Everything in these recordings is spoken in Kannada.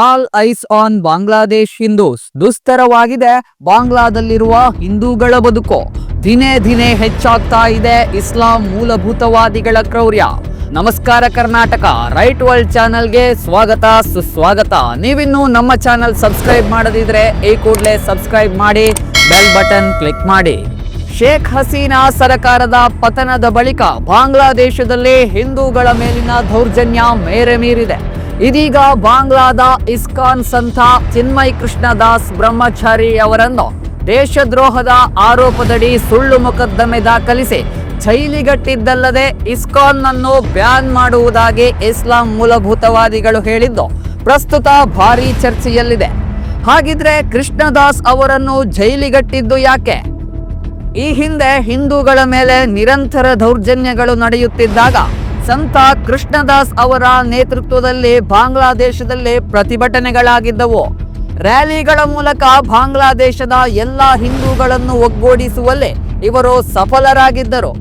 All eyes on Bangladesh Hindus. ದುಸ್ತರವಾಗಿದೆ ಬಾಂಗ್ಲಾದಲ್ಲಿರುವ ಹಿಂದೂಗಳ ಬದುಕು. ದಿನೇ ದಿನೇ ಹೆಚ್ಚಾಗ್ತಾ ಇದೆ ಇಸ್ಲಾಂ ಮೂಲಭೂತವಾದಿಗಳ ಕ್ರೌರ್ಯ. ನಮಸ್ಕಾರ ಕರ್ನಾಟಕ, ರೈಟ್ ವರ್ಲ್ಡ್ ಚಾನಲ್ಗೆ ಸ್ವಾಗತ ಸುಸ್ವಾಗತ. ನೀವಿನ್ನೂ ನಮ್ಮ ಚಾನಲ್ ಸಬ್ಸ್ಕ್ರೈಬ್ ಮಾಡದಿದ್ರೆ ಈ ಕೂಡಲೇ ಸಬ್ಸ್ಕ್ರೈಬ್ ಮಾಡಿ, ಬೆಲ್ ಬಟನ್ ಕ್ಲಿಕ್ ಮಾಡಿ. ಶೇಖ್ ಹಸೀನಾ ಸರ್ಕಾರದ ಪತನದ ಬಳಿಕ ಬಾಂಗ್ಲಾದೇಶದಲ್ಲಿ ಹಿಂದೂಗಳ ಮೇಲಿನ ದೌರ್ಜನ್ಯ ಮೇರೆ ಮೀರಿದೆ. ಇದೀಗ ಬಾಂಗ್ಲಾದ ಇಸ್ಕಾನ್ ಸಂತ ಚಿನ್ಮಯ್ ಕೃಷ್ಣದಾಸ್ ಬ್ರಹ್ಮಚಾರಿ ಅವರನ್ನು ದೇಶದ್ರೋಹದ ಆರೋಪದಡಿ ಸುಳ್ಳು ಮೊಕದ್ದಮೆ ದಾಖಲಿಸಿ ಜೈಲಿಗಟ್ಟಿದ್ದಲ್ಲದೆ ಇಸ್ಕಾನ್ ಅನ್ನು ಬ್ಯಾನ್ ಮಾಡುವುದಾಗಿ ಇಸ್ಲಾಂ ಮೂಲಭೂತವಾದಿಗಳು ಹೇಳಿದ್ದು ಪ್ರಸ್ತುತ ಭಾರೀ ಚರ್ಚೆಯಲ್ಲಿದೆ. ಹಾಗಿದ್ರೆ ಕೃಷ್ಣದಾಸ್ ಅವರನ್ನು ಜೈಲಿಗಟ್ಟಿದ್ದು ಯಾಕೆ? ಈ ಹಿಂದೆ ಹಿಂದೂಗಳ ಮೇಲೆ ನಿರಂತರ ದೌರ್ಜನ್ಯಗಳು ನಡೆಯುತ್ತಿದ್ದಾಗ ಸಂತ ಕೃಷ್ಣದಾಸ್ ಅವರ ನೇತೃತ್ವದಲ್ಲಿ ಬಾಂಗ್ಲಾದೇಶದಲ್ಲಿ ಪ್ರತಿಭಟನೆಗಳಾಗಿದ್ದವು. ರ್ಯಾಲಿಗಳ ಮೂಲಕ ಬಾಂಗ್ಲಾದೇಶದ ಎಲ್ಲ ಹಿಂದೂಗಳನ್ನು ಒಗ್ಗೂಡಿಸುವಲ್ಲಿ ಇವರು ಸಫಲರಾಗಿದ್ದರು.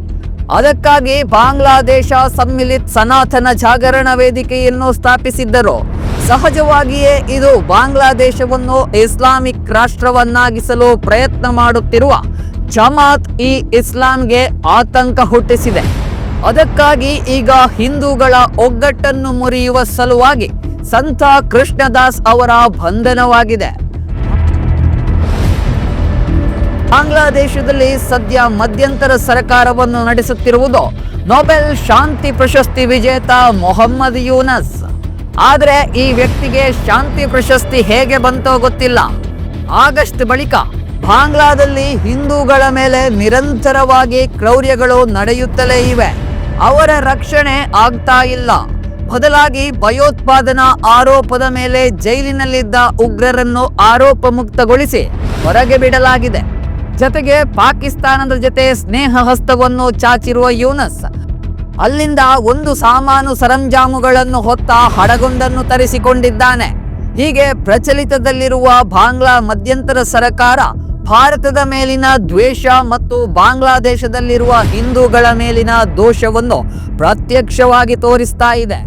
ಅದಕ್ಕಾಗಿ ಬಾಂಗ್ಲಾದೇಶ ಸಮ್ಮಿಲಿತ ಸನಾತನ ಜಾಗರಣ ವೇದಿಕೆಯನ್ನು ಸ್ಥಾಪಿಸಿದ್ದರು. ಸಹಜವಾಗಿಯೇ ಇದು ಬಾಂಗ್ಲಾದೇಶವನ್ನು ಇಸ್ಲಾಮಿಕ್ ರಾಷ್ಟ್ರವನ್ನಾಗಿಸಲು ಪ್ರಯತ್ನ ಮಾಡುತ್ತಿರುವ ಜಮಾತ್ ಇ ಇಸ್ಲಾಂಗೆ ಆತಂಕ ಹುಟ್ಟಿಸಿದೆ. ಅದಕ್ಕಾಗಿ ಈಗ ಹಿಂದೂಗಳ ಒಗ್ಗಟ್ಟನ್ನು ಮುರಿಯುವ ಸಲುವಾಗಿ ಸಂತ ಕೃಷ್ಣದಾಸ್ ಅವರ ಬಂಧನವಾಗಿದೆ. ಬಾಂಗ್ಲಾದೇಶದಲ್ಲಿ ಸದ್ಯ ಮಧ್ಯಂತರ ಸರ್ಕಾರವನ್ನು ನಡೆಸುತ್ತಿರುವುದು ನೊಬೆಲ್ ಶಾಂತಿ ಪ್ರಶಸ್ತಿ ವಿಜೇತ ಮೊಹಮ್ಮದ್ ಯೂನಸ್. ಆದರೆ ಈ ವ್ಯಕ್ತಿಗೆ ಶಾಂತಿ ಪ್ರಶಸ್ತಿ ಹೇಗೆ ಬಂತೋ ಗೊತ್ತಿಲ್ಲ. ಆಗಸ್ಟ್ ಬಳಿಕ ಬಾಂಗ್ಲಾದಲ್ಲಿ ಹಿಂದೂಗಳ ಮೇಲೆ ನಿರಂತರವಾಗಿ ಕ್ರೌರ್ಯಗಳು ನಡೆಯುತ್ತಲೇ ಇವೆ. ಅವರ ರಕ್ಷಣೆ ಆಗ್ತಾ ಇಲ್ಲ. ಬದಲಾಗಿ ಭಯೋತ್ಪಾದನಾ ಆರೋಪದ ಮೇಲೆ ಜೈಲಿನಲ್ಲಿದ್ದ ಉಗ್ರರನ್ನು ಆರೋಪ ಮುಕ್ತಗೊಳಿಸಿ ಹೊರಗೆ ಬಿಡಲಾಗಿದೆ. ಜತೆಗೆ ಪಾಕಿಸ್ತಾನದ ಜೊತೆ ಸ್ನೇಹ ಹಸ್ತವನ್ನು ಚಾಚಿರುವ ಯೂನಸ್ ಅಲ್ಲಿಂದ ಒಂದು ಸಾಮಾನು ಸರಂಜಾಮುಗಳನ್ನು ಹೊತ್ತ ಹಡಗೊಂಡನ್ನು ತರಿಸಿಕೊಂಡಿದ್ದಾನೆ. ಹೀಗೆ ಪ್ರಚಲಿತದಲ್ಲಿರುವ ಬಾಂಗ್ಲಾ ಮಧ್ಯಂತರ ಸರ್ಕಾರ ಭಾರತದ ಮೇಲಿನ ದ್ವೇಷ ಮತ್ತು ಬಾಂಗ್ಲಾದೇಶದಲ್ಲಿರುವ ಹಿಂದೂಗಳ ಮೇಲಿನ ದೋಷವನ್ನು ಪ್ರತ್ಯಕ್ಷವಾಗಿ ತೋರಿಸ್ತಾ ಇದೆ.